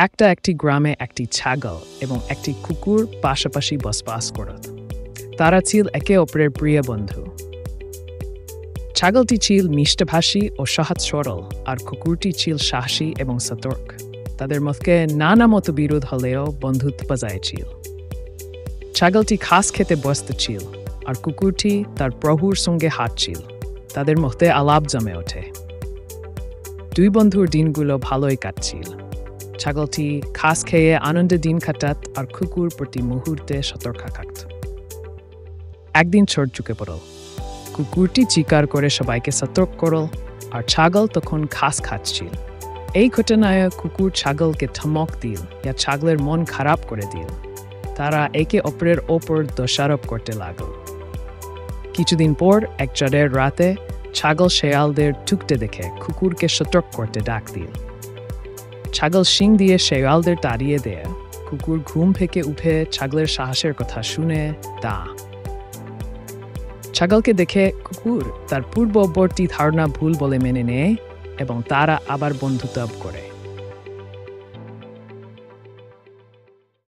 একটি গ্রামে একটি ছাগল এবং একটি কুকুর পাশাপাশি বসবাস করত। তারা ছিল একে অপরের প্রিয় বন্ধু। ছাগলটি ছিল মিষ্টভাষী ও সহজ সরল, আর কুকুরটি ছিল সাহসী এবং সতর্ক। তাদের মধ্যে নানা মতবিরোধ হলেও বন্ধুত্ব বজায় ছিল। ছাগলটি ঘাস খেতে ব্যস্ত ছিল, আর কুকুরটি তার প্রভুর সঙ্গে হাঁটছিল। তাদের মধ্যে আলাপ জমে ওঠে। দুই বন্ধুর দিনগুলো ভালোই কাটছিল। ছাগলটি ঘাস খেয়ে আনন্দে দিন কাটাত, আর কুকুর প্রতি মুহূর্তে সতর্ক থাকত। একদিন ঝড় চুকে পড়ল। কুকুরটি চিৎকার করে সবাইকে সতর্ক করল, আর ছাগল তখন ঘাস খাচ্ছিল। এই ঘটনায় কুকুর ছাগলকে ধমক দিল, যা ছাগলের মন খারাপ করে দিল। তারা একে অপরের ওপর দোষারোপ করতে লাগল। কিছুদিন পর এক ঝড়ের রাতে ছাগল শেয়ালদের ঢুকতে দেখে কুকুরকে সতর্ক করতে ডাক দিল। ছাগল শিং দিয়ে শেয়ালদের তাড়িয়ে দেয়। কুকুর ঘুম থেকে উঠে ছাগলের সাহসের কথা শুনে ছাগলকে দেখে কুকুর তার পূর্ববর্তী ধারণা ভুল বলে মেনে নেয় এবং তারা আবার বন্ধুত্ব করে।